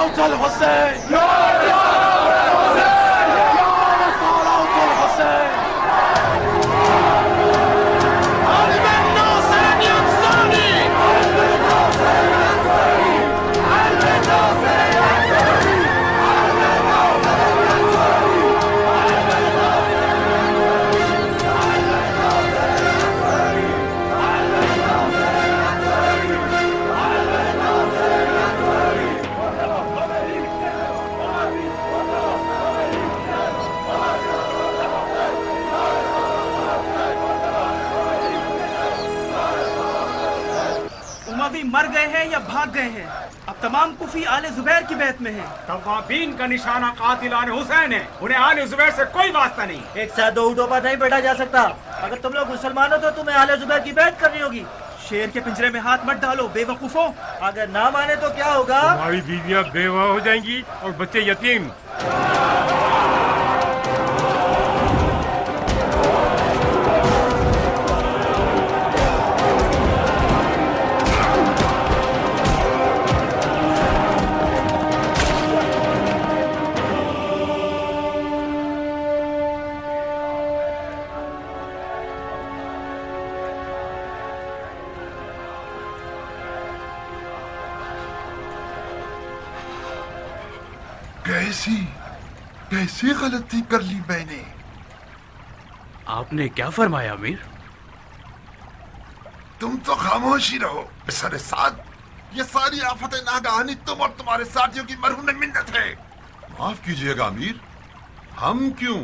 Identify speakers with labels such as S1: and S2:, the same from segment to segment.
S1: صلاة الحسين يا صلاة الحسين يا صلاة الحسين علي بن ناصر ينصرني علي بن ناصر ينصرني علي بن ناصر ينصرني علي بن ناصر ينصرني علي بن ناصر ينصرني علي بن ناصر ينصرني علي بن ناصر
S2: उमवी मर गए हैं या भाग गए हैं? अब तमाम कुफी आले जुबैर की बैत में हैं।
S3: तवाबीन का निशाना कातिलान हुसैन है, उन्हें आले जुबैर से कोई वास्ता नहीं।
S4: एक साथ दो ऊँटों पर नहीं बैठा जा सकता। अगर तुम लोग मुसलमान हो तो तुम्हें आले जुबैर की बैत करनी होगी।
S2: शेर के पिंजरे में हाथ मत डालो बेवकूफों।
S4: अगर ना माने तो क्या होगा?
S5: हमारी बीवियां बेवा हो जाएंगी और बच्चे यतीम।
S6: कैसी गलती कर ली मैंने?
S7: आपने क्या फरमाया अमीर?
S6: तुम तो खामोशी रहो बिसरे साथ। ये सारी आफतें नागहानी तुम और तुम्हारे साथियों की मरहूम मिन्नत है। माफ कीजिएगा अमीर, हम क्यों?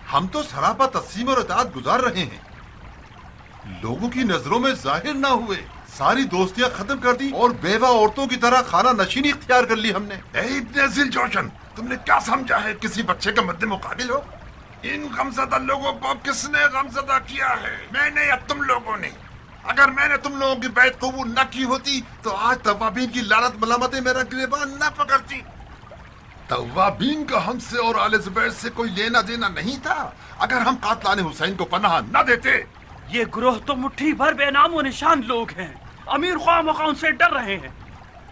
S6: हम तो सरापा तस्लीम और इताअत गुजार रहे हैं, लोगों की नजरों में जाहिर ना हुए, सारी दोस्तियां खत्म कर दी और बेवा औरतों की तरह खाना नशीनी इख्तियार कर ली हमने। इब्ने ज़िलजोशन, तुमने क्या समझा है किसी बच्चे के मद्दे मुकाबिल हो? इन गमज़दा लोगों को किसने गमज़दा किया है, मैंने या तुम लोगों ने? अगर मैंने तुम लोगों की बैत कबूल न की होती तो आज तवाबीन की लानत मलामतें मेरा गिरबान न पकड़ती। तवाबीन का हमसे और आले ज़ुबैर से कोई लेना देना नहीं था अगर हम कातलान हुसैन को पनाह न देते।
S2: ये ग्रोह तो मुट्ठी भर बेनामो निशान लोग हैं। अमीर ख्वाह उनसे डर रहे हैं।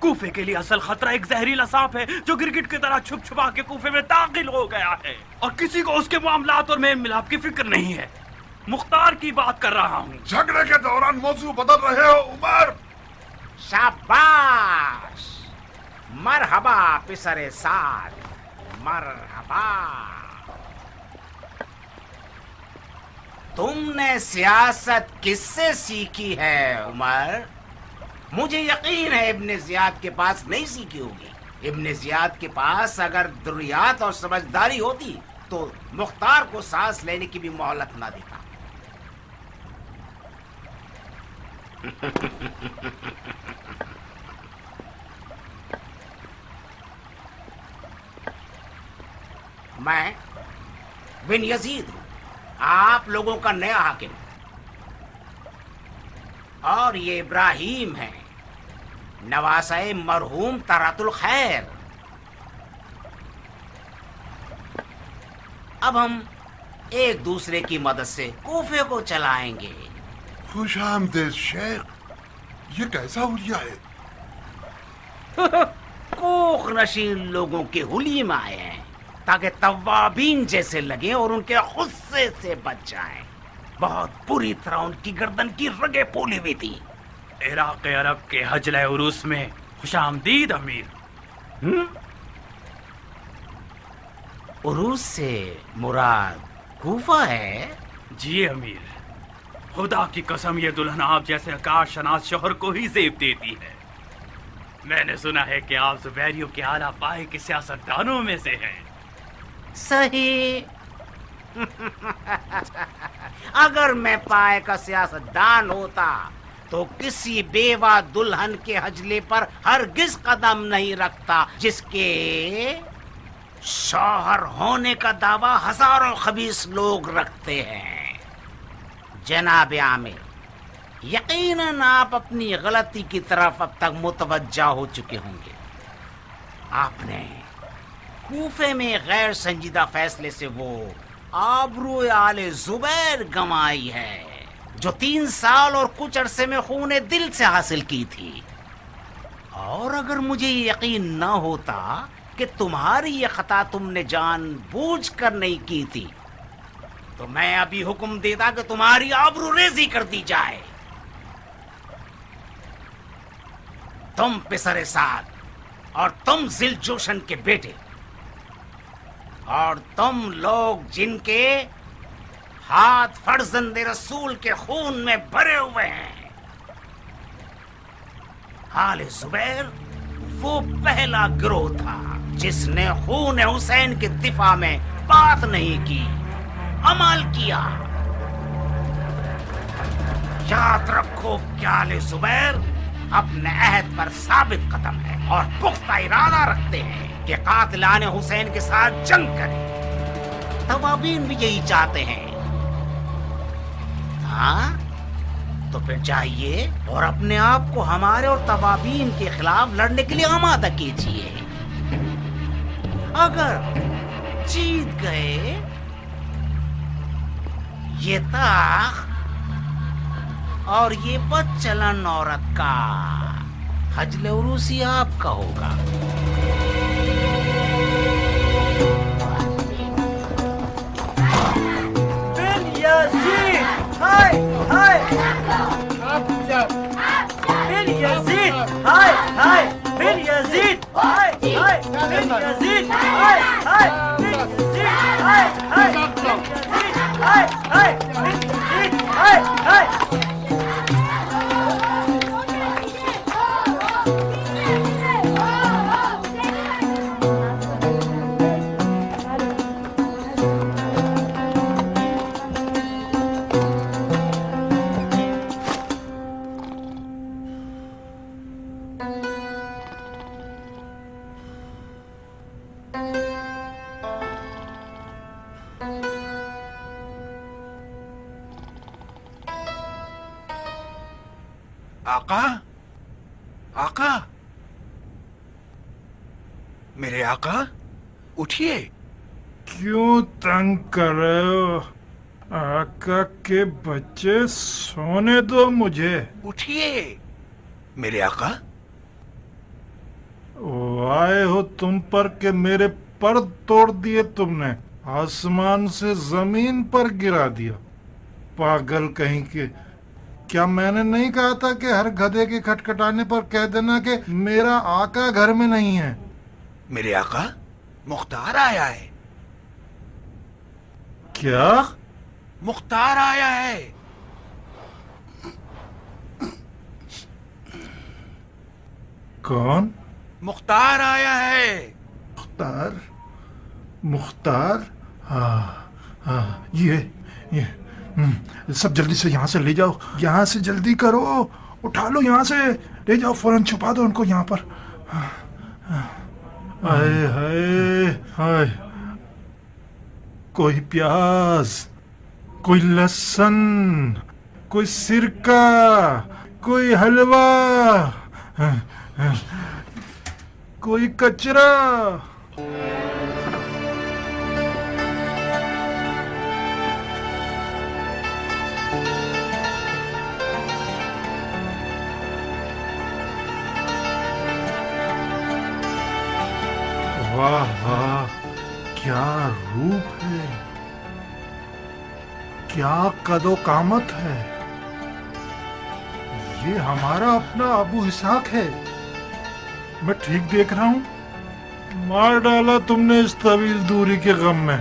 S2: कूफे के लिए असल खतरा एक जहरीला सांप है जो गिरगिट की तरह छुप छुपा के कूफे में दाखिल हो गया है और किसी को उसके मामलात और मेल मिलाप की फिक्र नहीं है। मुख्तार की बात कर रहा हूँ।
S6: झगड़े के दौरान मौजू बदल रहे हो उमर।
S3: शाबाश, मरहबा पिसरे साद, मरहबा। तुमने सियासत किससे सीखी है उमर? मुझे यकीन है इब्ने ज़ियाद के पास नहीं सीखी होगी। इब्ने ज़ियाद के पास अगर दुर्रियात और समझदारी होती तो मुख्तार को सांस लेने की भी मोहलत ना देता। मैं बिन यजीद हूं, आप लोगों का नया हाकिम, और ये इब्राहिम है, नवासे मरहूम तरातुल खैर। अब हम एक दूसरे की मदद से कूफे को चलाएंगे।
S6: खुश आमदीद शेख, ये कैसा हुलिया है?
S3: कोख नशीन लोगों के हुलिये में आए हैं ताकि तवाबीन जैसे लगे और उनके गुस्से से बच जाएं। बहुत बुरी तरह उनकी गर्दन की रगे पोली हुई थी।
S7: इराक़ अरब के हजले उरूस में खुशामदीद अमीर।
S3: उरूस से मुराद कूफा है?
S7: जी अमीर, खुदा की कसम ये दुल्हन आप जैसे आकाश शनास शोहर को ही ज़ेब देती है। मैंने सुना है कि आप ज़ुबैरियों के आला पाए के सियासतदानों में से हैं।
S3: सही। अगर मैं पाए का सियासतदान होता तो किसी बेवा दुल्हन के हजले पर हरगिज कदम नहीं रखता जिसके शौहर होने का दावा हजारों खबीस लोग रखते हैं। जनाब आमिर, यकीनन आप अपनी गलती की तरफ अब तक मुतवज्जा हो चुके होंगे। आपने कूफे में गैर संजीदा फैसले से वो आबरू आले ज़ुबैर गंवाई है जो 3 साल और कुछ अरसे में खूने दिल से हासिल की थी। اور اگر مجھے یقین نہ ہوتا کہ تمہاری یہ خطا تم نے جان بوجھ کر نہیں کی تھی تو میں ابھی حکم دیتا کہ تمہاری آبرو ریزی کر دی جائے. تم پسر سعد اور تم ذی الجوشن کے بیٹے اور تم لوگ جن کے ہاتھ فرزند رسول کے خون میں بھرے ہوئے ہیں، آل زبیر وہ پہلا گروہ تھا جس نے خون حسین کے دفاع میں بات نہیں کی، عمل کیا. یاد رکھو کہ آل زبیر اپنے عہد پر ثابت قدم ہے اور پختہ ارادہ رکھتے ہیں کہ قاتلان حسین کے ساتھ جنگ کریں. توابین بھی یہی چاہتے ہیں. ہاں تو پھر جائیے اور اپنے آپ کو ہمارے اور توابین کے خلاف لڑنے کے لیے آمادہ کیجیے. اگر جیت گئے یہ تاخ اور یہ بد چلن عورت کا حجل عروسی آپ کا ہوگا.
S4: بن یزید ہائے ہائے، بن یزید ہائے ہائے، بن یزید ہائے ہائے، بن یزید ہائے ہائے، بن یزید ہائے ہائے، بن یزید ہائے ہائے، بن یزید ہائے ہائے.
S2: آقا، آقا، میرے آقا اٹھیے.
S5: کیوں تنگ کر رہے ہو؟ آقا کے بچے سونے دو مجھے.
S2: اٹھیے میرے آقا.
S5: آئے ہو تم پر کہ میرے پر توڑ دیے تم نے، آسمان سے زمین پر گرا دیا. پاگل کہیں کے. کیا میں نے نہیں کہا تھا کہ ہر گدھے کے کھٹکھٹانے پر کہہ دینا کہ میرا آقا گھر میں نہیں ہے؟
S2: میرے آقا مختار آیا ہے.
S5: کیا؟
S2: مختار آیا ہے.
S5: کون؟
S2: مختار آیا ہے.
S5: مختار؟ مختار؟ ہاں ہاں، یہ سب جلدی سے یہاں سے لے جاؤ، یہاں سے جلدی کرو، اٹھا لو یہاں سے، لے جاؤ فوراً، چھپا دو ان کو یہاں پر. ہائے ہائے ہائے، کوئی پیاز، کوئی لہسن، کوئی سرکہ، کوئی حلوہ، کوئی کچرا. واہ واہ، کیا روپ ہے، کیا قد و قامت ہے. یہ ہمارا اپنا ابو اسحاق ہے. میں ٹھیک دیکھ رہا ہوں؟ مار ڈالا تم نے اس طویل دوری کے غم میں.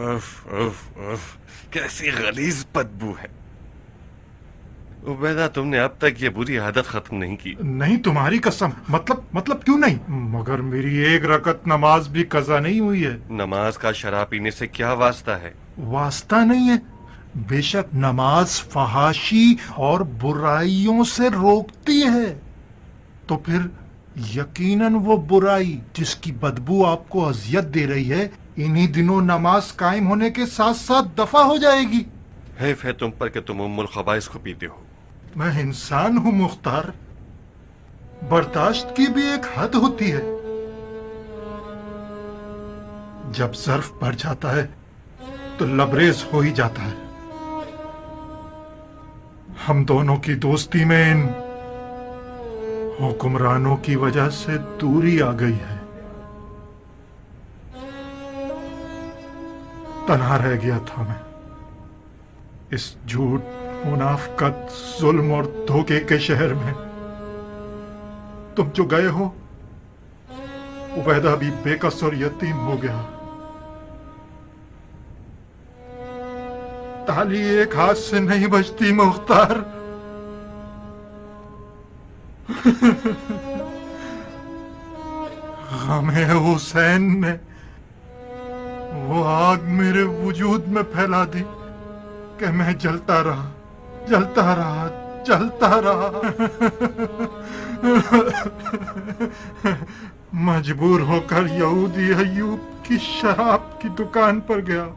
S8: اف اف اف، کیسی غلیظ بدبو ہے. عبیدہ، تم نے اب تک یہ بری عادت ختم نہیں کی.
S5: نہیں، تمہاری قسم. مطلب کیوں نہیں؟ مگر میری ایک رکعت نماز بھی قضا نہیں ہوئی ہے.
S8: نماز کا شراب پینے سے کیا واسطہ ہے؟
S5: واسطہ نہیں ہے. بے شک نماز فحاشی اور برائیوں سے روکتی ہے. تو پھر یقیناً وہ برائی جس کی بدبو آپ کو اذیت دے رہی ہے انہی دنوں نماز قائم ہونے کے ساتھ ساتھ دفع ہو جائے گی.
S8: حیف ہے تم پر کہ تم ام الخبائث کو پیتے ہو.
S5: میں انسان ہوں مختار، برداشت کی بھی ایک حد ہوتی ہے. جب ظرف بھر جاتا ہے تو لبریز ہو ہی جاتا ہے. ہم دونوں کی دوستی میں ان حکمرانوں کی وجہ سے دوری آ گئی ہے. تنہا رہ گیا تھا میں اس جھوٹ، منافقت، ظلم اور دھوکے کے شہر میں. تم جو گئے ہو، عبیدہ بھی بے کس اور یتیم ہو گیا. تالی ایک ہاتھ سے نہیں بجتی مختار. غم حسین نے وہ آگ میرے وجود میں پھیلا دی کہ میں جلتا رہا، جلتا رہا، جلتا رہا. مجبور ہو کر یہودی ایوب کی شراب کی دکان پر گیا.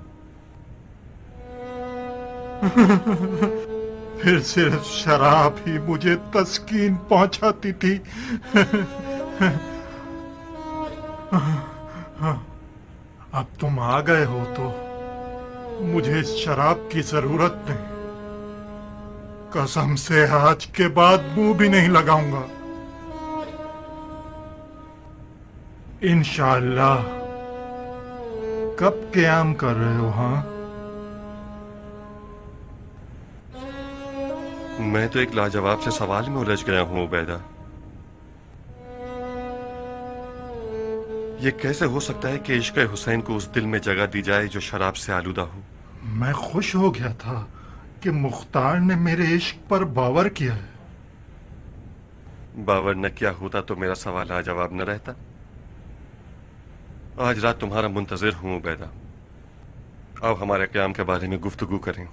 S5: پھر صرف شراب ہی مجھے تسکین پہنچاتی تھی. اب تم آ گئے ہو تو مجھے اس شراب کی ضرورت نہیں. قسم سے آج کے بعد منہ بھی نہیں لگاؤں گا. انشاءاللہ. کب قیام کر رہے ہو؟ ہاں،
S8: میں تو ایک لاجواب سے سوال میں الجھ گیا ہوں عبیدہ. یہ کیسے ہو سکتا ہے کہ عشق حسین کو اس دل میں جگہ دی جائے جو شراب سے آلودہ ہو؟
S5: میں خوش ہو گیا تھا کہ مختار نے میرے عشق پر باور کیا ہے.
S8: باور نہ کیا ہوتا تو میرا سوال لاجواب نہ رہتا. آج رات تمہارا منتظر ہوں عبیدہ. آؤ ہمارے قیام کے بارے میں گفتگو کریں.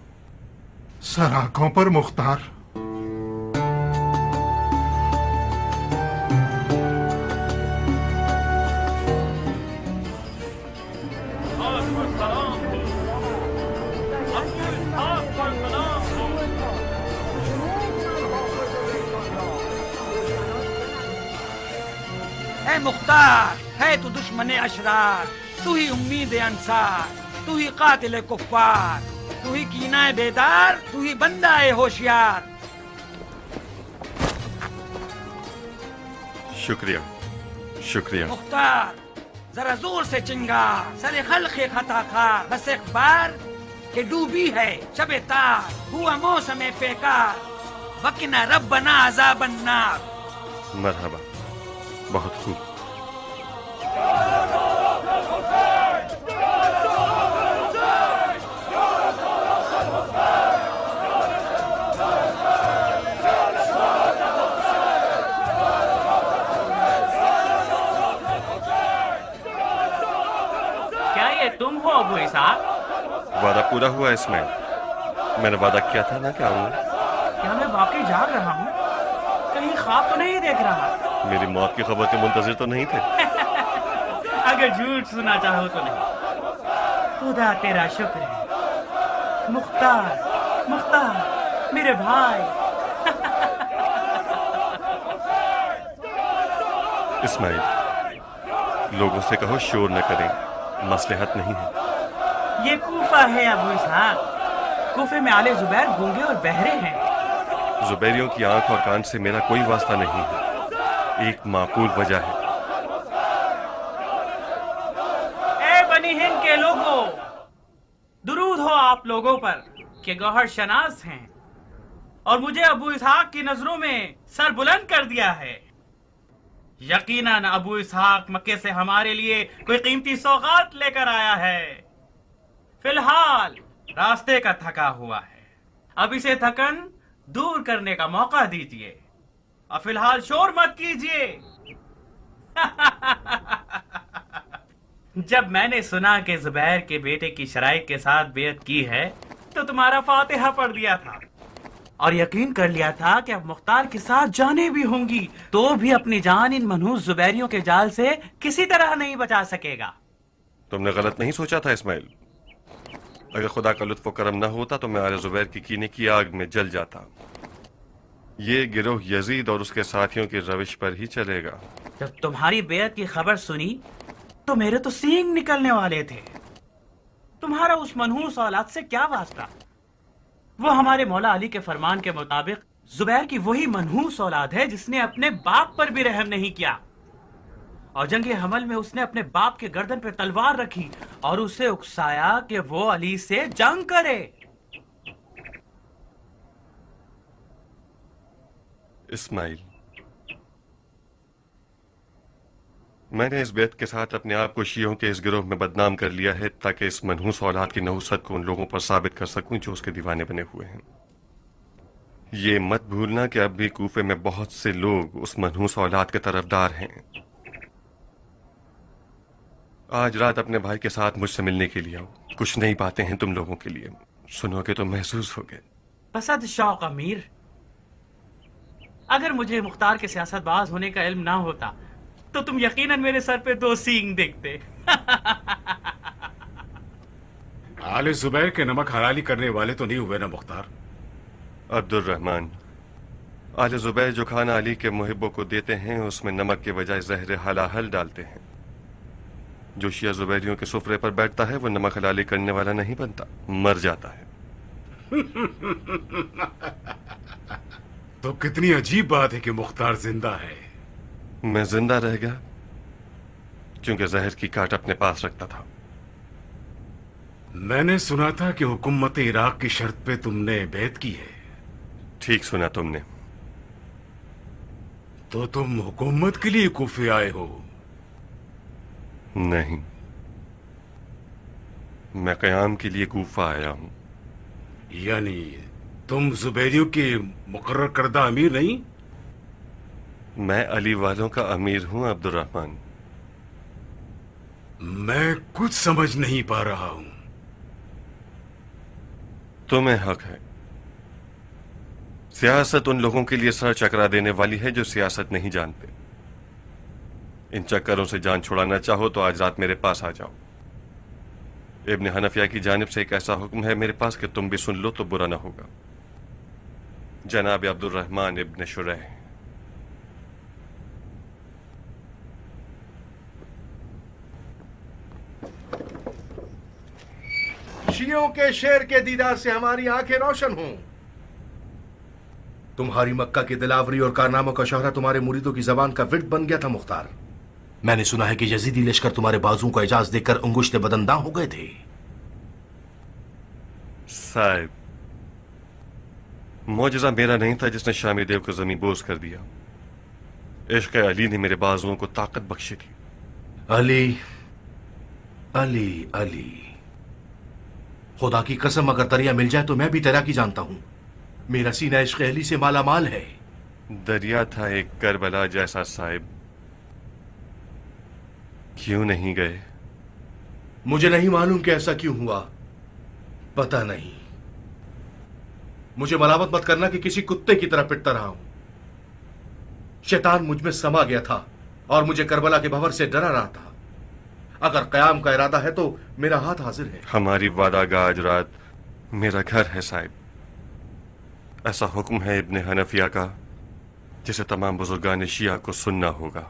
S5: سر آنکھوں پر مختار.
S9: اے مختار، ہے تو دشمن اشرار، تو ہی امید انصار، تو ہی قاتل کفار، تو ہی کینہ بیدار، تو ہی بندہ ہوشیار.
S8: شکریہ شکریہ.
S9: مختار ذرا زور سے چنگار، سر خلق خطا خار، بس ایک بار کہ ڈوبی ہے شب تار، ہوا موسم پیکار، وقنا ربنا عذاب النار.
S8: مرحبا، بہت خوب.
S2: کیا یہ تم ہو ابو اسحاق؟
S8: وعدہ پورا ہوا اس میں. میں نے وعدہ کیا تھا نا کہ آؤں گا.
S2: کیا میں واقعی جاگ رہا ہوں؟ کہیں خواب تو نہیں دیکھ رہا؟
S8: میری موت کی خبر کے منتظر تو نہیں تھے؟
S2: اگر جھوٹ سنا چاہو تو نہیں. خدا تیرا شکر ہے مختار، مختار میرے بھائی.
S8: اسماعیل، لوگوں سے کہو شور نہ کریں، مصلحت نہیں ہے.
S2: یہ کوفہ ہے ابو اسحاق. کوفے میں آل زبیر گونگے اور بہرے ہیں.
S8: زبیریوں کی آنکھ اور کان سے میرا کوئی واسطہ نہیں ہے. ایک معقول وجہ ہے.
S2: اے بنی ہند کے لوگوں، درود ہو آپ لوگوں پر کہ گوہر شناس ہیں اور مجھے ابو اسحاق کی نظروں میں سر بلند کر دیا ہے. یقیناً ابو اسحاق مکے سے ہمارے لیے کوئی قیمتی سوغات لے کر آیا ہے. فی الحال راستے کا تھکا ہوا ہے. اب اسے تھکن دور کرنے کا موقع دیجیے اور فی الحال شور مت کیجیے. جب میں نے سنا کہ زبیر کے بیٹے کی شرائط کے ساتھ بیعت کی ہے تو تمہارا فاتحہ پڑھ دیا تھا اور یقین کر لیا تھا کہ اب مختار کے ساتھ جانیں بھی ہوں گی تو بھی اپنی جان ان منحوس زبیریوں کے جال سے کسی طرح نہیں بچا سکے گا.
S8: تم نے غلط نہیں سوچا تھا اسماعیل. اگر خدا کا لطف و کرم نہ ہوتا تو میں آل زبیر کی کینے کی آگ میں جل جاتا. یہ گروہ یزید اور اس کے ساتھیوں کی روش پر ہی چلے گا.
S2: جب تمہاری بیعت کی خبر سنی تو میرے تو سینگ نکلنے والے تھے. تمہارا اس منحوس اولاد سے کیا واسطہ؟ وہ ہمارے مولا علی کے فرمان کے مطابق زبیر کی وہی منحوس اولاد ہے جس نے اپنے باپ پر بھی رحم نہیں کیا، اور جنگ حمل میں اس نے اپنے باپ کے گردن پہ تلوار رکھی اور اسے اکسایا کہ وہ علی سے جنگ کرے۔
S8: اسماعیل، میں نے اس بیعت کے ساتھ اپنے آپ کو شیعوں کے اس گروہ میں بدنام کر لیا ہے تاکہ اس منحوس اولاد کی نحوست کو ان لوگوں پر ثابت کر سکوں جو اس کے دیوانے بنے ہوئے ہیں۔ یہ مت بھولنا کہ اب بھی کوفے میں بہت سے لوگ اس منحوس اولاد کے طرفدار ہیں۔ آج رات اپنے بھائی کے ساتھ مجھ سے ملنے کے لیے آؤ، کچھ نئی باتیں ہیں تم لوگوں کے لیے، سنو گے تو محسوس ہوگے۔
S2: بسد شوق امیر، اگر مجھے مختار کے سیاست باز ہونے کا علم نہ ہوتا تو تم یقیناً میرے سر پہ 2 سینگ دیکھتے۔
S10: آل زبیر کے نمک حلالی کرنے والے تو نہیں ہوئے نا مختار؟
S8: عبد الرحمن، آل زبیر جو کھانا علی کے محبوں کو دیتے ہیں اس میں نمک کے بجائے زہر حلاحل ڈالتے ہیں۔ جو شیعہ زبیریوں کے سفرے پر بیٹھتا ہے وہ نمک حلالی کرنے والا نہیں بنتا، مر جاتا ہے۔
S10: تو کتنی عجیب بات ہے کہ مختار زندہ ہے۔
S8: میں زندہ رہ گیا کیونکہ زہر کی کاٹ اپنے پاس رکھتا تھا۔
S10: میں نے سنا تھا کہ حکومت عراق کی شرط پہ تم نے بیعت کی ہے۔
S8: ٹھیک سنا تم نے۔
S10: تو تم حکومت کے لیے کوفے آئے ہو؟
S8: نہیں، میں قیام کے لیے کوفہ آیا ہوں۔
S10: یعنی تم زبیریوں کے مقرر کردہ امیر نہیں؟
S8: میں علی والوں کا امیر ہوں عبد الرحمن۔
S10: میں کچھ سمجھ نہیں پا رہا ہوں۔
S8: تمہیں حق ہے۔ سیاست ان لوگوں کے لیے سر چکرا دینے والی ہے جو سیاست نہیں جانتے۔ ان چکروں سے جان چھڑانا چاہو تو آج رات میرے پاس آ جاؤ۔ ابن حنفیہ کی جانب سے ایک ایسا حکم ہے میرے پاس کہ تم بھی سن لو تو برا نہ ہوگا۔ جناب عبد الرحمن ابن شریح۔
S11: شیعوں کے شیر کے دیدار سے ہماری آنکھیں روشن ہوں۔ تمہاری مکہ کی دلاوری اور کارناموں کا شہرہ تمہارے مریدوں کی زبان کا وٹ بن گیا تھا مختار۔ میں نے سنا ہے کہ یزیدی لشکر تمہارے بازوں کو اعجاز دے کر انگشت بدنداں ہو گئے تھے۔
S8: صاحب، معجزہ میرا نہیں تھا جس نے شامی دیو کو زمین بوز کر دیا۔ عشق علی نے میرے بازوؤں کو طاقت بخشی تھی۔
S11: علی علی علی، خدا کی قسم اگر دریا مل جائے تو میں بھی تیراکی جانتا ہوں۔ میرا سینہ عشق علی سے مالا مال ہے۔
S8: دریا تھا ایک کربلا جیسا صاحب، کیوں نہیں گئے؟
S11: مجھے نہیں معلوم کہ ایسا کیوں ہوا، پتہ نہیں۔ مجھے ملامت مت کرنا کہ کسی کتے کی طرح پٹتا رہا ہوں۔ شیطان مجھ میں سما گیا تھا اور مجھے کربلا کے بھور سے ڈرا رہا تھا۔ اگر قیام کا ارادہ ہے تو میرا ہاتھ حاضر ہے۔
S8: ہماری وعدہ گاہ آج رات میرا گھر ہے صاحب۔ ایسا حکم ہے ابن حنفیہ کا جسے تمام بزرگان شیعہ کو سننا ہوگا۔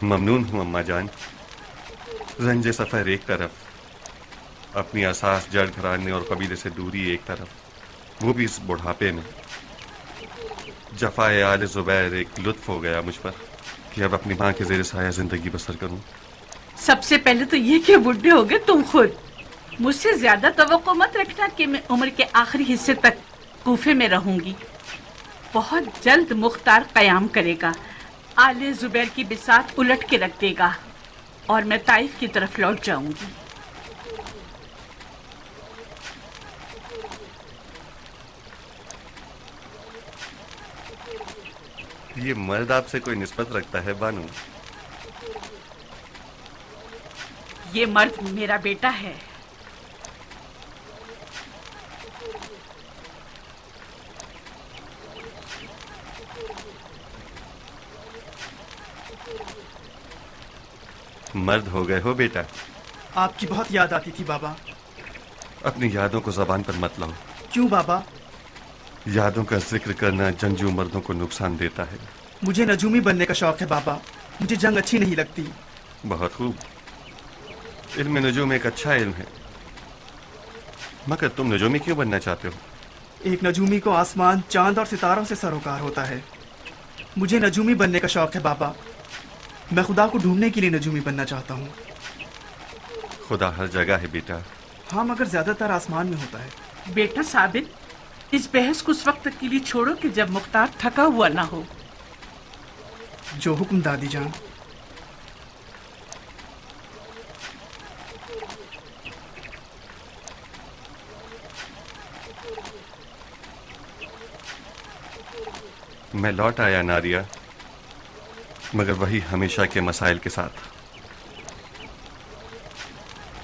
S8: ممنون ہوں اماں جان۔ رنج سفر ایک طرف، اپنی اساس جڑ گھرانے اور قبیلے سے دوری ایک طرف، وہ بھی اس بڑھاپے میں۔ जफाए आले जुबैर एक लुत्फ हो गया मुझ पर कि अब अपनी माँ के ज़ेर साया जिंदगी बसर करूं।
S12: सबसे पहले तो ये कि बुढ़े हो गए तुम खुद। मुझसे ज्यादा तवक्को मत रखना कि मैं उम्र के आखिरी हिस्से तक कूफे में रहूंगी। बहुत जल्द मुख्तार कयाम करेगा, आले जुबैर की बिसात उलट के रख देगा और मैं ताइफ की तरफ लौट जाऊंगी।
S8: ये मर्द आपसे कोई निस्बत रखता है बानू?
S12: ये मर्द मेरा बेटा है।
S8: मर्द हो गए हो बेटा?
S13: आपकी बहुत याद आती थी बाबा।
S8: अपनी यादों को जबान पर मत लाओ।
S13: क्यों बाबा?
S8: यादों का जिक्र करना जंगजू मर्दों को नुकसान देता है।
S13: मुझे नजूमी बनने का शौक है बाबा, मुझे जंग अच्छी नहीं लगती।
S8: बहुत खूब, इल्म नजूम एक अच्छा इल्म है, मगर तुम नजूमी क्यों बनना चाहते हो?
S13: एक नजूमी को आसमान, चांद और सितारों से सरोकार होता है। मुझे नजूमी बनने का शौक है बाबा। मैं खुदा को ढूंढने के लिए नजूमी बनना चाहता हूँ।
S8: खुदा हर जगह है बेटा।
S13: हाँ, मगर ज्यादातर आसमान में होता है।
S12: बेटा साबित, इस बहस को उस वक्त के लिए छोड़ो कि जब मुख्तार थका हुआ ना हो।
S13: जो हुक्म दादी जान।
S8: मैं लौट आया नारिया, मगर वही हमेशा के मसाइल के साथ।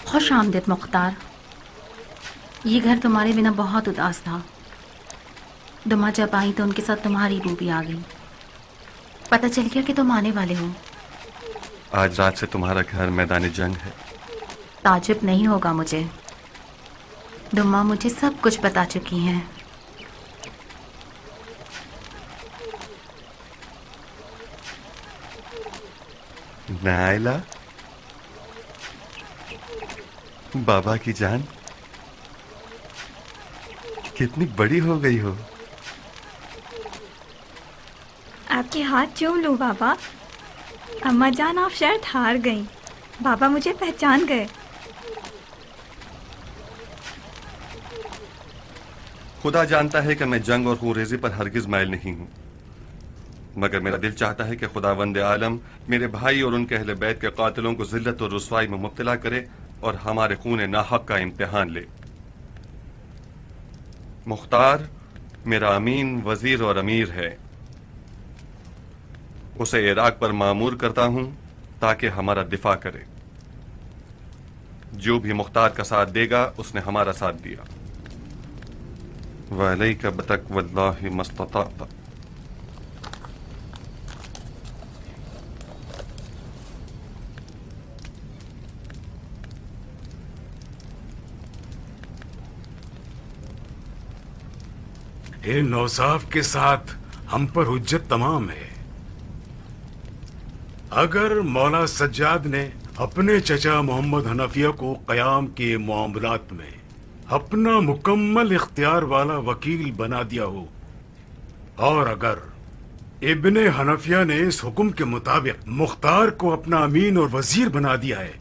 S14: खुश आमदीद मुख्तार। ये घर तुम्हारे बिना बहुत उदास था। दुमा जब आई तो उनके साथ तुम्हारी रूह भी आ गई। पता चल गया कि तुम आने वाले हो।
S8: आज रात से तुम्हारा घर मैदान जंग है।
S14: ताजुब नहीं होगा मुझे। दुमा मुझे सब कुछ बता चुकी हैं।
S8: नाइला, बाबा की जान, कितनी बड़ी हो गई हो।
S15: आपके हाथ चूम लूं बाबा। अम्मा जान, आप शायद हार गईं। बाबा मुझे पहचान गए।
S8: खुदा जानता है कि मैं जंग और खूनरेजी पर हरगिज माइल नहीं हूं, मगर मेरा दिल चाहता है कि खुदावंद आलम मेरे भाई और उनके अहले बैत के कातिलों को जिल्लत और रुसवाई में मुब्तला करे और हमारे खून नाहक का इम्तिहान ले। मुख्तार मेरा अमीन, वजीर और अमीर है। उसे इराक पर मामूर करता हूं ताकि हमारा दिफा करे। जो भी मुख्तार का साथ देगा उसने हमारा साथ दिया। वलैका बतक़वल्लाहि मस्तताअत।
S10: इन नौसाफ के साथ हम पर हुज्जत तमाम है। अगर मौला सज्जाद ने अपने चचा मोहम्मद हनफिया को क़याम के मामलात में अपना मुकम्मल इख्तियार वाला वकील बना दिया हो, और अगर इब्ने हनफिया ने इस हुक्म के मुताबिक मुख्तार को अपना अमीन और वजीर बना दिया है,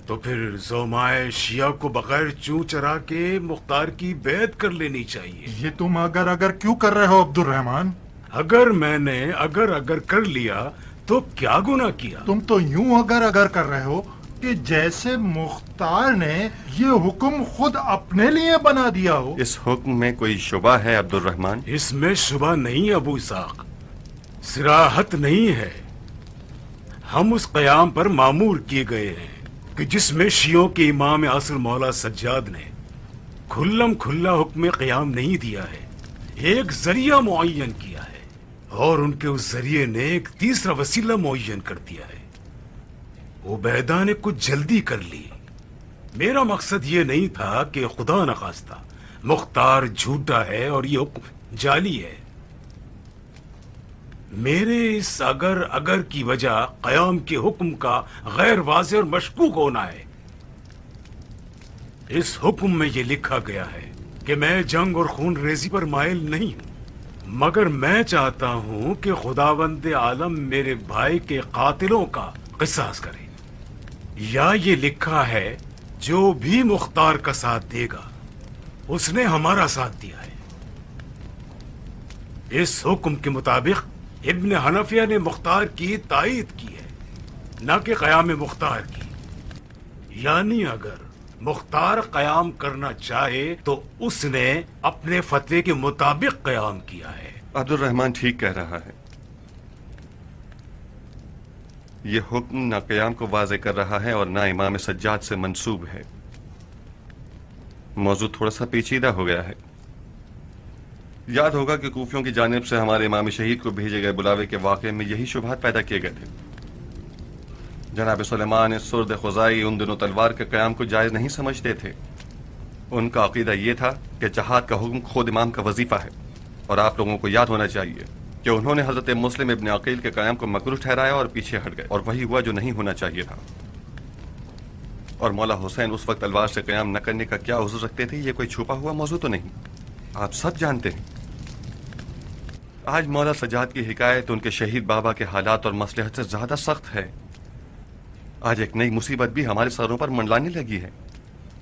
S10: तो फिर ज़ोमाए शिया को बगैर चूं चरा के मुख्तार की बैत कर लेनी चाहिए।
S5: ये तुम अगर क्यों कर रहे हो अब्दुल रहमान?
S10: अगर मैंने अगर कर लिया तो क्या गुनाह किया?
S5: तुम तो यूं अगर कर रहे हो कि जैसे मुख्तार ने ये हुक्म खुद अपने लिए बना दिया हो।
S8: इस हुक्म में कोई शुबा है अब्दुल रहमान?
S10: इसमें शुबा नहीं अबू इसाक, सिराहत नहीं है। हम उस क़याम पर मामूर किए गए हैं कि जिसमें शियों के इमाम आसिर मौला सज्जाद ने खुल्लम खुल्ला हुक्म क़याम नहीं दिया है, एक जरिया मुअय्यन किया है, और उनके उस जरिए ने एक तीसरा वसीला मुअय्यन कर दिया है। उबैदा ने कुछ जल्दी कर ली। मेरा मकसद ये नहीं था कि खुदा न खास्ता मुख्तार झूठा है और ये हुक्म जाली है। मेरे इस अगर की वजह क़याम के हुक्म का गैर वाज़ेह और मशकूक होना है। इस हुक्म में ये लिखा गया है कि मैं जंग और खून रेजी पर माइल नहीं हूं, मगर मैं चाहता हूं कि खुदावंद आलम मेरे भाई के कातिलों का किसास करे। या ये लिखा है जो भी मुख्तार का साथ देगा उसने हमारा साथ दिया है। इस हुक्म के मुताबिक इब्न हनफिया ने मुख्तार की तायीद की है, न कि क़याम मुख्तार की। यानी अगर मुख्तार क़याम करना चाहे तो उसने अपने फतवे के मुताबिक क़याम किया है।
S8: अब्दुल रहमान ठीक कह रहा है। ये हुक्म ना क़याम को वाज़े कर रहा है और ना इमाम सज्जाद से मंसूब है। मौजू थोड़ा सा पेचीदा हो गया है। याद होगा कि कूफियों की जानिब से हमारे इमाम शहीद को भेजे गए बुलावे के वाक़े में यही शुबहात पैदा किए गए थे। जनाब सुलेमान सुर्द खुज़ाई उन दिनों तलवार के क़याम को जायज़ नहीं समझते थे। उनका अक़ीदा ये था कि जहाद का हुक्म खुद इमाम का वजीफ़ा है, और आप लोगों को याद होना चाहिए कि उन्होंने हज़रत मुस्लिम इब्न अक़ील के क़याम को मकरूह ठहराया और पीछे हट गए, और वही हुआ जो नहीं होना चाहिए था। और मौला हुसैन उस वक्त तलवार से क़याम न करने का क्या उज़्र रखते थे, ये कोई छुपा हुआ मौजू तो नहीं, आप सब जानते हैं। आज मौला सज्जाद की हिकायत उनके शहीद बाबा के हालात और मसलहत से ज़्यादा सख्त है। आज एक नई मुसीबत भी हमारे सरों पर मंडलाने लगी है।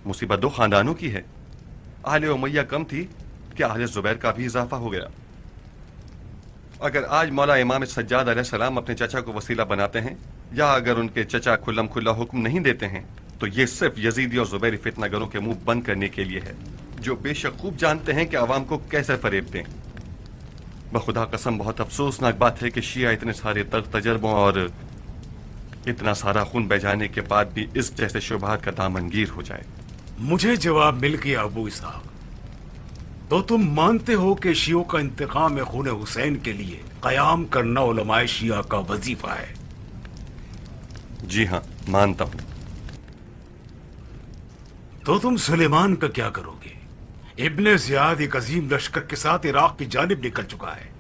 S8: मुसीबत दो खानदानों की है। आले उमैया कम थी कि आले जुबैर का भी इजाफा हो गया। अगर आज मौला इमाम सज्जाद अलैहिस्सलाम अपने चचा को वसीला बनाते हैं, या अगर उनके चचा खुल्लम खुल्ला हुक्म नहीं देते हैं, तो ये सिर्फ यजीदी और जुबैरी फितनागरों के मुंह बंद करने के लिए है, जो बेशक खूब जानते हैं कि आवाम को कैसे फरेब दें। बखुदा कसम बहुत अफसोसनाक बात है कि शिया इतने सारे तजर्बों और इतना सारा खून बह जाने के बाद भी इस जैसे शुबहात का दामनगीर हो जाए।
S10: मुझे जवाब मिल गया अबू इसहाक। तो तुम मानते हो कि शियों का इंतकाम खून हुसैन के लिए क़याम करना उलमाए शिया का वजीफा है?
S8: जी हाँ, मानता हूं।
S10: तो तुम सुलेमान का क्या करोगे? इब्ने ज़ियाद एक अजीम लश्कर के साथ इराक की जानिब निकल चुका है।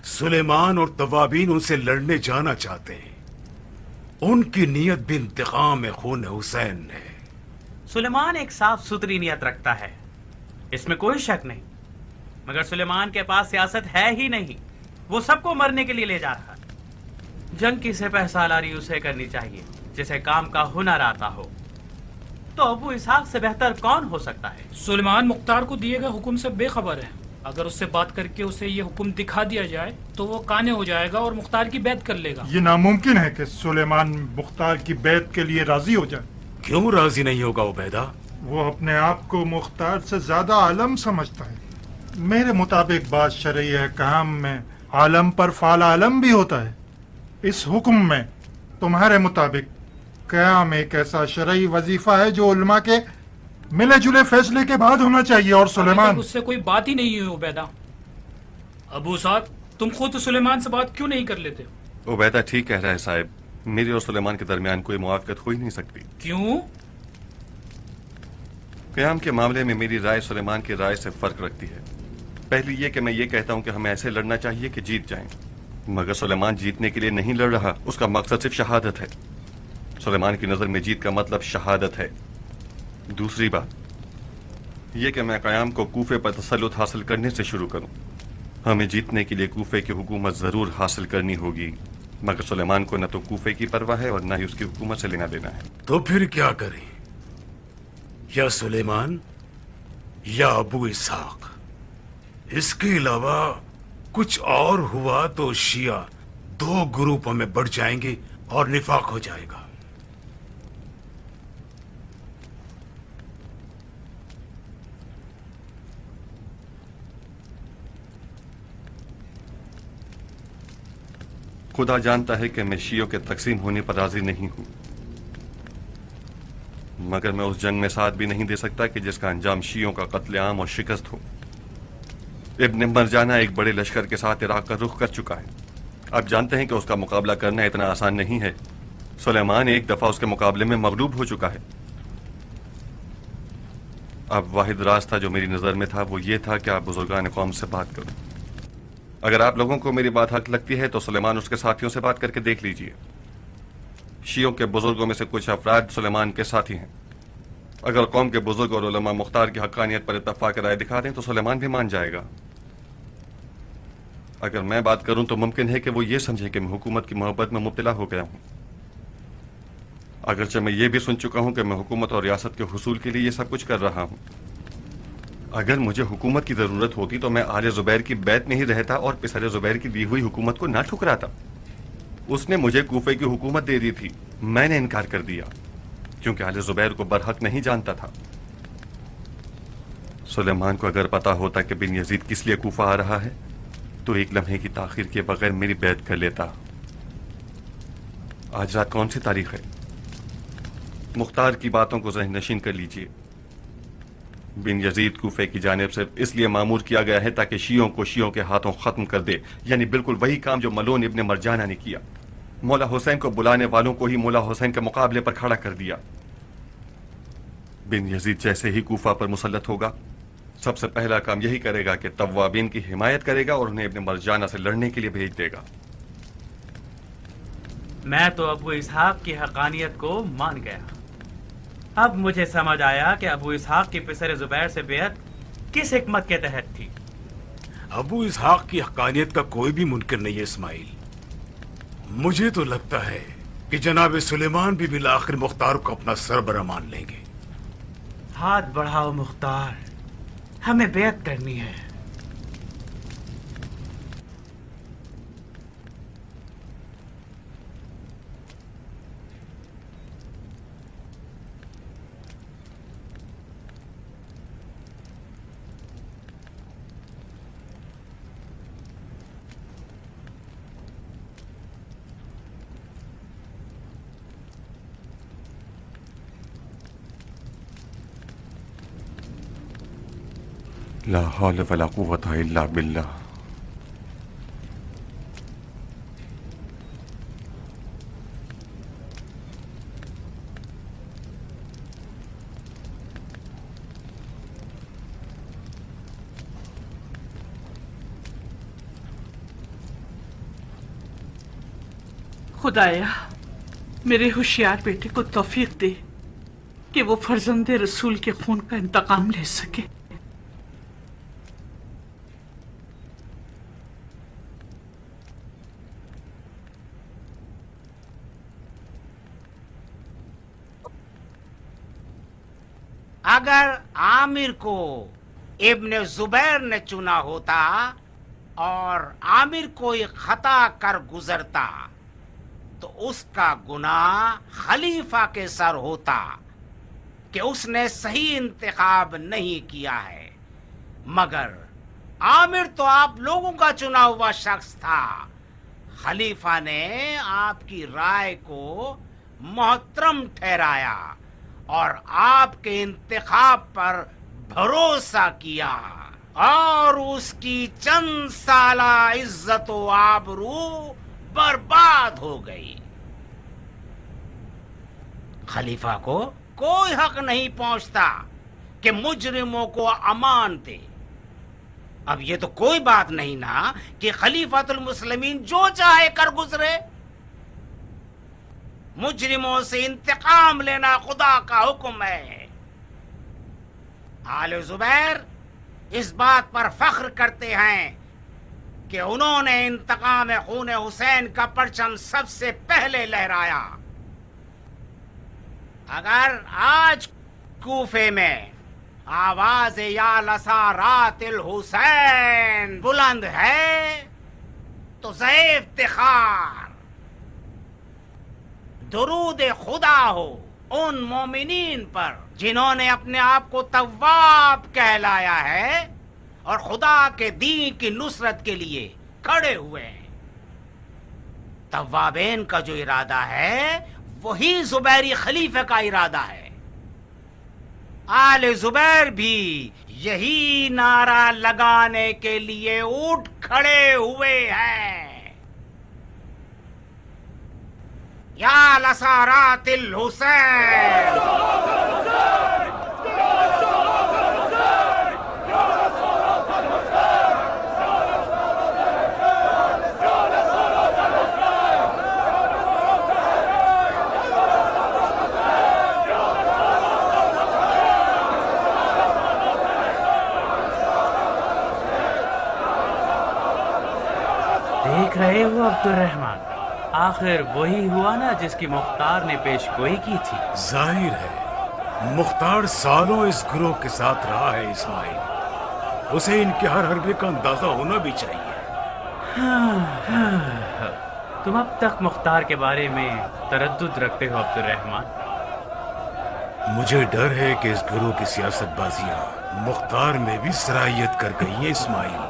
S10: सुलेमान और तवाबीन उनसे लड़ने जाना चाहते हैं। उनकी नीयत भी इंतकाम खून हुसैन है।
S2: सुलेमान एक साफ सुथरी नीयत रखता है, इसमें कोई शक नहीं, मगर सुलेमान के पास सियासत है ही नहीं। वो सबको मरने के लिए ले जा रहा है। जंग की सिपह सालारी उसे करनी चाहिए जिसे काम का हुनर आता हो। तो अबू इसहाक से बेहतर कौन हो सकता है?
S16: सुलेमान मुख्तार को दिए गए हुक्म से बेखबर है। अगर उससे बात करके उसे ये हुक्म दिखा दिया जाए तो वो काने हो जाएगा और मुख्तार की बैत कर लेगा।
S5: ये नामुमकिन है कि सुलेमान मुख्तार की बैत के लिए राजी हो जाए।
S10: क्यों राजी नहीं होगा उबैदा?
S5: वो अपने आप को मुख्तार से ज्यादा आलम समझता है। मेरे मुताबिक बात शरई अहकाम में आलम पर फाल आलम भी होता है। इस हुक्म में तुम्हारे मुताबिक क़याम एक ऐसा शरई वजीफा है जो उलमा के मिले जुले फैसले के बाद होना चाहिए। और सुलेमान,
S16: उससे कोई बात ही नहीं हुई उबैदा। अबू साद, तुम खुद सुलेमान से बात क्यों नहीं कर लेते?
S8: उबैदा ठीक कह रहा है साहब, मेरी और सुलेमान के दरमियान कोई मुआफ़क़त हो ही नहीं सकती।
S16: क्यों?
S8: क़याम के मामले में मेरी राय सुलेमान की राय से फर्क रखती है। पहली ये कि मैं ये कहता हूँ कि हमें ऐसे लड़ना चाहिए कि जीत जाएं, मगर सुलेमान जीतने के लिए नहीं लड़ रहा। उसका मकसद सिर्फ शहादत है। सुलेमान की नज़र में जीत का मतलब शहादत है। दूसरी बात यह कि मैं क़याम को कूफे पर तसल्लुत हासिल करने से शुरू करूं। हमें जीतने के लिए कूफे की हुकूमत ज़रूर हासिल करनी होगी, मगर सुलेमान को न तो कूफे की परवाह है और न ही उसकी हुकूमत से लेना देना है।
S10: तो फिर क्या करें? या सुलेमान या अबू इसहाक? इसके अलावा कुछ और हुआ तो शिया दो ग्रुपों में बढ़ जाएंगे और निफाक हो जाएगा।
S8: खुदा जानता है कि मैं शियों के तकसीम होने पर राजी नहीं हूं, मगर मैं उस जंग में साथ भी नहीं दे सकता कि जिसका अंजाम शियों का कत्लेआम और शिकस्त हो। इब्न मरजाना एक बड़े लश्कर के साथ इराक का रुख कर चुका है। आप जानते हैं कि उसका मुकाबला करना इतना आसान नहीं है। सुलेमान एक दफा उसके मुकाबले में मगलूब हो चुका है। अब वाहिद रास्ता जो मेरी नज़र में था वो ये था कि आप बुजुर्गान कौम से बात करो। अगर आप लोगों को मेरी बात हक लगती है तो सुलेमान उसके साथियों से बात करके देख लीजिए। शियों के बुजुर्गों में से कुछ अफराद सुलेमान के साथी हैं। अगर कौम के बुजुर्ग और उलमा मुख्तार की हक्कानियत पर इत्तफाक राय दिखा दें तो सुलेमान भी मान जाएगा। اگر میں بات کروں تو ممکن ہے کہ وہ یہ سمجھے کہ میں حکومت کی محبت میں مبتلا ہو گیا ہوں، اگرچہ میں یہ بھی سن چکا ہوں کہ میں حکومت اور ریاست کے حصول کے لیے یہ سب کچھ کر رہا ہوں۔ اگر مجھے حکومت کی ضرورت ہوتی تو میں آل زبیر کی بیعت میں ہی رہتا اور پسر زبیر کی دی ہوئی حکومت کو نہ ٹھکراتا۔ اس نے مجھے کوفے کی حکومت دے دی تھی، میں نے انکار کر دیا کیونکہ آل زبیر کو برحق نہیں جانتا تھا۔ سلیمان کو اگر پتا ہوتا کہ بن یزید کس لیے کوفہ آ رہا ہے تو ایک لمحے کی تاخیر کے بغیر میری بیعت کر لیتا۔ آج رات کون سی تاریخ ہے؟ مختار کی باتوں کو ذہن نشین کر لیجئے۔ بن یزید کوفے کی جانب سے اس لیے مامور کیا گیا ہے تاکہ شیعوں کو شیعوں کے ہاتھوں ختم کر دے، یعنی بالکل وہی کام جو ملون ابن مرجانہ نے کیا۔ مولا حسین کو بلانے والوں کو ہی مولا حسین کے مقابلے پر کھڑا کر دیا۔ بن یزید جیسے ہی کوفہ پر مسلط ہوگا سب سے پہلا کام یہی کرے گا کہ توابین کی حمایت کرے گا اور انہیں ابن مرجانہ سے لڑنے کے لیے بھیج دے گا۔
S2: میں تو ابو اسحاق کی حقانیت کو مان گیا۔ اب مجھے سمجھ آیا کہ ابو اسحاق کی پسر زبیر سے بیعت کس حکمت کے تحت تھی۔
S10: ابو اسحاق کی حقانیت کا کوئی بھی منکر نہیں ہے اسماعیل۔ مجھے تو لگتا ہے کہ جناب سلیمان بھی بالآخر مختار کو اپنا سربراہ مان لیں گے۔
S2: ہاتھ بڑھاؤ مختار، ہمیں بیعت کرنی ہے۔
S8: لا حول ولا قوت الا باللہ۔
S12: خدایا میرے ہوشیار بیٹے کو توفیق دے کہ وہ فرزند رسول کے خون کا انتقام لے سکے۔
S3: اگر عامر کو ابن زبیر نے چنا ہوتا اور عامر کوئی خطا کر گزرتا تو اس کا گناہ خلیفہ کے سر ہوتا کہ اس نے صحیح انتخاب نہیں کیا ہے، مگر عامر تو آپ لوگوں کا چنا ہوا شخص تھا۔ خلیفہ نے آپ کی رائے کو محترم ٹھہرایا اور آپ کے انتخاب پر بھروسہ کیا اور اس کی چند سالہ عزت و آبرو برباد ہو گئی۔ خلیفہ کو کوئی حق نہیں پہنچتا کہ مجرموں کو امان دے۔ اب یہ تو کوئی بات نہیں نا کہ خلیفۃ المسلمین جو چاہے کر گزرے۔ مجرموں سے انتقام لینا خدا کا حکم ہے۔ آل زبیر اس بات پر فخر کرتے ہیں کہ انہوں نے انتقام خون حسین کا پرچم سب سے پہلے لہرایا۔ اگر آج کوفے میں آواز یا لسارات الحسین بلند ہے تو ضعیف افتخار درود خدا ہو ان مومنین پر جنہوں نے اپنے آپ کو تواب کہلایا ہے اور خدا کے دین کی نصرت کے لیے کھڑے ہوئے ہیں۔ توابین کا جو ارادہ ہے وہی زبیری خلیفہ کا ارادہ ہے۔ آل زبیر بھی یہی نعرہ لگانے کے لیے اٹھ کھڑے ہوئے ہیں۔ یا لسارات الحسین،
S7: رہے ہو عبد الرحمن؟ آخر وہی ہوا نا جس کی مختار نے پیش گوئی کی تھی؟
S10: ظاہر ہے مختار سالوں اس گروہ کے ساتھ رہا ہے اسماعیل، اسے ان کے ہر حربے کا اندازہ ہونا بھی چاہیے۔
S7: تم اب تک مختار کے بارے میں تردد رکھتے ہو عبد الرحمن؟
S10: مجھے ڈر ہے کہ اس گروہ کی سیاست بازیاں مختار میں بھی سرائیت کر گئی ہیں اسماعیل۔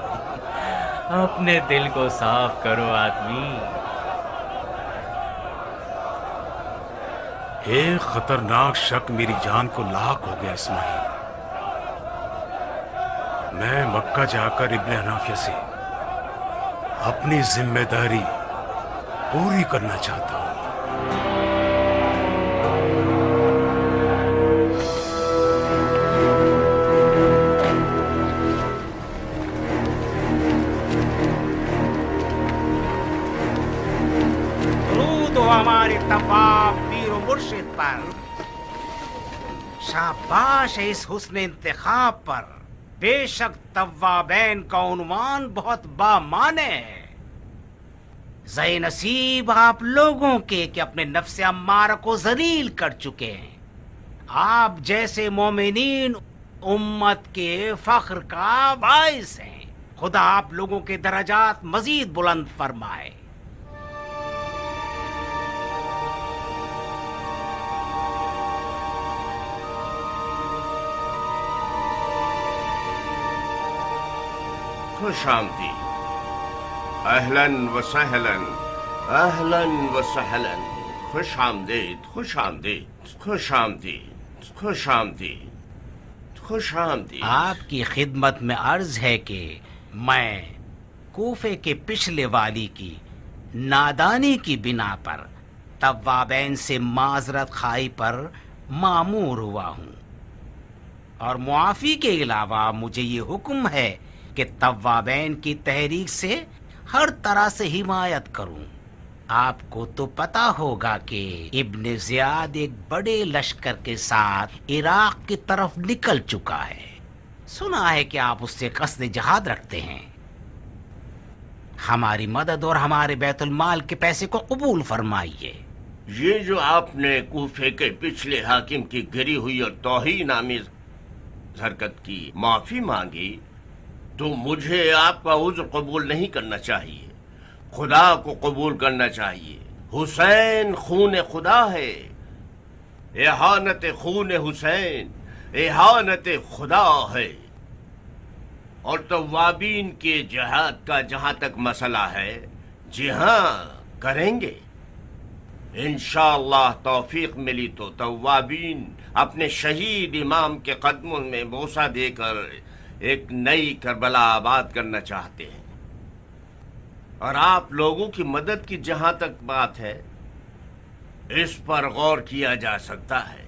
S7: اپنے دل کو صاف کرو آدمی۔
S10: ایک خطرناک شک میری جان کو لاحق ہو گیا اسماعیل۔ میں مکہ جا کر ابن حنافیہ سے اپنی ذمہ داری پوری کرنا چاہتا ہوں۔
S3: درود ہو ہمارے طواف پیر و مرشد پر، شاباش ہے اس حسن انتخاب پر۔ بے شک توابین کا عنوان بہت بامعنی ہے۔ زی نصیب آپ لوگوں کے کہ اپنے نفس امارہ کو ذلیل کر چکے ہیں۔ آپ جیسے مومنین امت کے فخر کا باعث ہیں۔ خدا آپ لوگوں کے درجات مزید بلند فرمائے۔
S17: خوش آمدید، اہلاً و سہلاً، اہلاً و سہلاً، خوش آمدید، خوش آمدید، خوش آمدید، خوش آمدید، خوش آمدید۔
S3: آپ کی خدمت میں عرض ہے کہ میں کوفے کے پچھلے والی کی نادانی کی بنا پر توابین سے معذرت خواہی پر مامور ہوا ہوں، اور معافی کے علاوہ مجھے یہ حکم ہے کہ توابین کی تحریک سے ہر طرح سے حمایت کروں۔ آپ کو تو پتا ہوگا کہ ابن زیاد ایک بڑے لشکر کے ساتھ عراق کی طرف نکل چکا ہے۔ سنا ہے کہ آپ اس سے قصد جہاد رکھتے ہیں۔ ہماری مدد اور ہمارے بیت المال کے پیسے کو قبول فرمائیے۔
S17: یہ جو آپ نے کوفے کے پچھلے حاکم کی گری ہوئی اور توہین آمیز حرکت کی معافی مانگی تو مجھے آپ کا عذر قبول نہیں کرنا چاہیے، خدا کو قبول کرنا چاہیے۔ حسین خون خدا ہے، احانت خون حسین احانت خدا ہے۔ اور توابین کے جہاد کا جہاں تک مسئلہ ہے، جی ہاں کریں گے انشاءاللہ۔ توفیق ملی تو توابین اپنے شہید امام کے قدموں میں بوسہ دے کر ایک نئی کربلا آباد کرنا چاہتے ہیں۔ اور آپ لوگوں کی مدد کی جہاں تک بات ہے، اس پر غور کیا جا سکتا ہے۔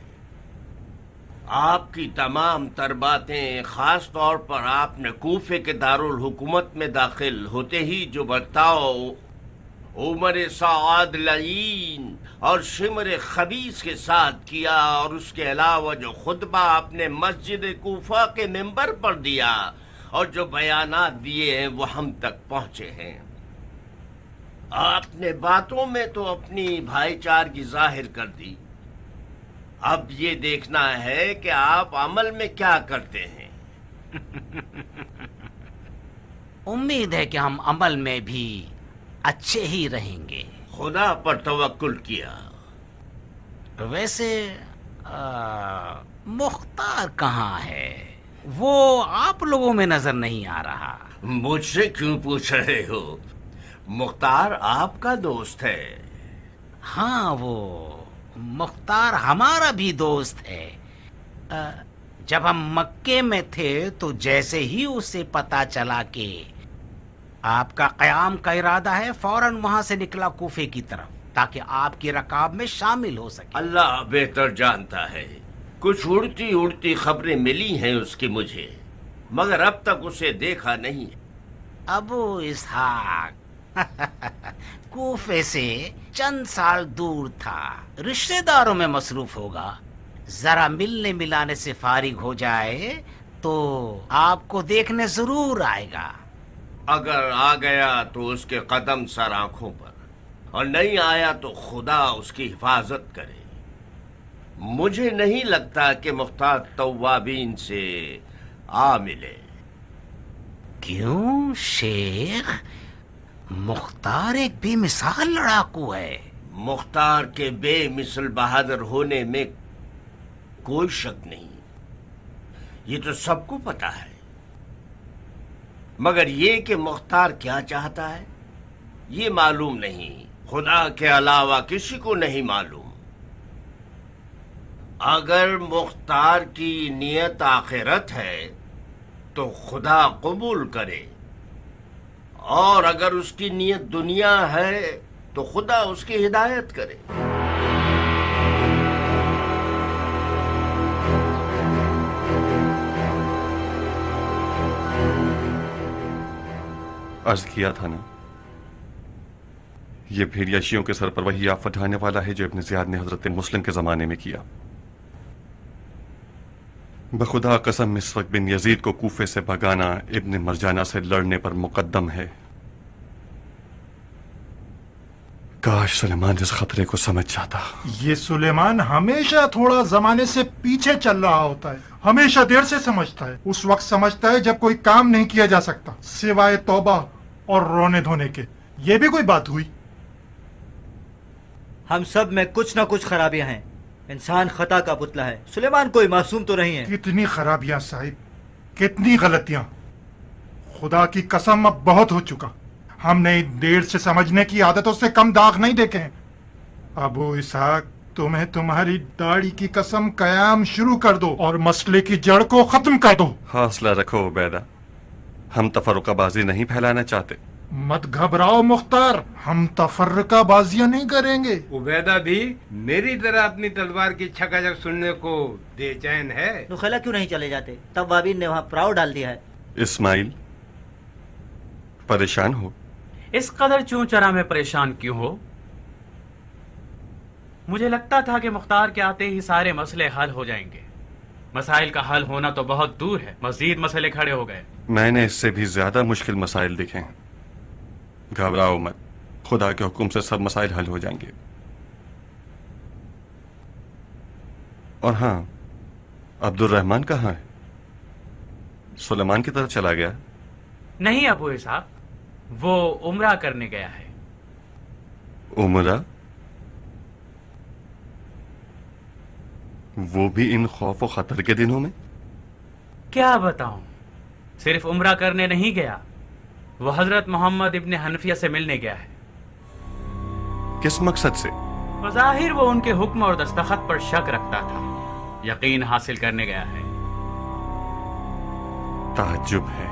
S17: آپ کی تمام تر باتیں، خاص طور پر آپ نے کوفے کے دارالحکومت میں داخل ہوتے ہی جو برتاؤ عمر سعد لعین اور شمر خبیث کے ساتھ کیا، اور اس کے علاوہ جو خطبہ آپ نے مسجد کوفہ کے ممبر پر دیا اور جو بیانات دیے ہیں وہ ہم تک پہنچے ہیں۔ آپ نے باتوں میں تو اپنی بھائی چارگی ظاہر کر دی، اب یہ دیکھنا ہے کہ آپ عمل میں کیا کرتے ہیں۔
S3: امید ہے کہ ہم عمل میں بھی اچھے ہی رہیں گے۔
S17: خدا پر توکل کیا۔
S3: ویسے مختار کہاں ہے؟ وہ آپ لوگوں میں نظر نہیں آ رہا۔
S17: مجھ سے کیوں پوچھ رہے ہو؟ مختار آپ کا دوست ہے۔
S3: ہاں، وہ مختار ہمارا بھی دوست ہے۔ جب ہم مکے میں تھے تو جیسے ہی اسے پتا چلا کہ آپ کا قیام کا ارادہ ہے، فوراً وہاں سے نکلا کوفے کی طرف تاکہ آپ کی رکاب میں شامل ہو سکے۔
S17: اللہ بہتر جانتا ہے، کچھ اڑتی اڑتی خبریں ملی ہیں اس کی مجھے، مگر اب تک اسے دیکھا نہیں۔
S3: ابو اسحاق کوفے سے چند سال دور تھا، رشتہ داروں میں مصروف ہوگا، ذرا ملنے ملانے سے فارغ ہو جائے تو آپ کو دیکھنے ضرور آئے گا۔
S17: अगर आ गया तो उसके कदम सर आंखों पर, और नहीं आया तो खुदा उसकी हिफाजत करे। मुझे नहीं लगता कि मुख्तार तव्वाबीन से आ मिले।
S3: क्यों शेख? मुख्तार एक बेमिसाल लड़ाकू है।
S17: मुख्तार के बेमिसल बहादुर होने में कोई शक नहीं, ये तो सबको पता है। मगर ये कि मुख्तार क्या चाहता है ये मालूम नहीं, खुदा के अलावा किसी को नहीं मालूम। अगर मुख्तार की नियत आखिरत है तो खुदा कबूल करे, और अगर उसकी नियत दुनिया है तो खुदा उसकी हिदायत करे।
S8: अर्ज किया था ना, ये भेड़िया शियों के सर पर वही आफत ढाने वाला है जो इब्न ज़ियाद ने हजरत मुस्लिम के जमाने में किया। बखुदा कसम इस वक्त बिन यजीद को कूफे से भगाना इब्न मरजाना से लड़ने पर मुकद्दम है। काश सुलेमान इस खतरे को समझ जाता।
S5: ये सुलेमान हमेशा थोड़ा जमाने से पीछे चल रहा होता है, हमेशा देर से समझता है। उस वक्त समझता है जब कोई काम नहीं किया जा सकता सिवाय तौबा और रोने धोने के। ये भी कोई बात हुई?
S4: हम सब में कुछ ना कुछ खराबियां हैं। इंसान खता का पुतला है, सुलेमान कोई मासूम तो नहीं है।
S5: कितनी खराबियां साहिब, कितनी गलतियां। खुदा की कसम अब बहुत हो चुका। हमने देर से समझने की आदतों से कम दाग नहीं देखे हैं। अबू इसहाक, तुम्हें तुम्हारी दाढ़ी की कसम कयाम शुरू कर दो और मसले की जड़ को खत्म कर दो।
S8: हौसला रखो उबैदा, हम तफर्रुकाबाजी नहीं फैलाना चाहते।
S5: मत घबराओ मुख्तार, हम तफर्रुकाबाजियां नहीं करेंगे।
S18: उबैदा भी मेरी तरह अपनी तलवार की छकाछक सुनने को बेचैन है।
S4: नुखैला क्यों नहीं चले जाते? तव्वाबीन ने वहाँ पड़ाव डाल दिया है।
S8: इस्माइल, परेशान हो?
S7: इस कदर चूं चरा में परेशान क्यों हो? मुझे लगता था कि मुख्तार के आते ही सारे मसले हल हो जाएंगे। मसाइल का हल होना तो बहुत दूर है, मजीद मसले खड़े हो गए।
S8: मैंने इससे भी ज्यादा मुश्किल मसाइल देखे हैं। घबराओ मत, खुदा के हुक्म से सब मसाइल हल हो जाएंगे। और हाँ, अब्दुल रहमान कहाँ है? सुलेमान की तरफ चला गया?
S7: नहीं अबू इसहाक, वो उम्रा करने गया है।
S8: उम्रा? वो भी इन खौफ और खतर के दिनों में?
S7: क्या बताऊं, सिर्फ उम्रा करने नहीं गया, वो हजरत मोहम्मद इब्ने हनफिया से मिलने गया है।
S8: किस मकसद से?
S7: बज़ाहिर वो उनके हुक्म और दस्तखत पर शक रखता था, यकीन हासिल करने गया है।
S8: ताज्जुब है।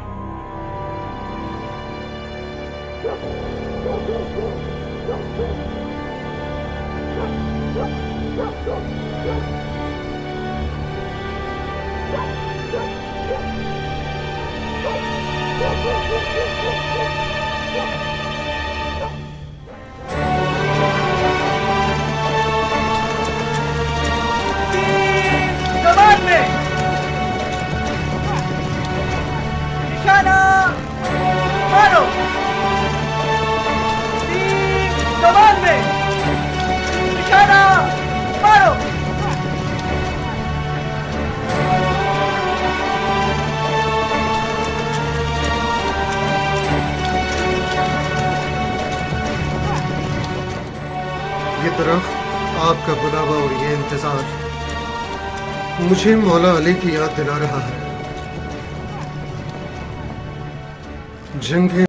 S4: कमान में निशाना मारो। कमान में निशाना मारो।
S19: ये दरख्त, आपका बुलावा और ये इंतजार मुझे मौला अली की याद दिला रहा है। जंग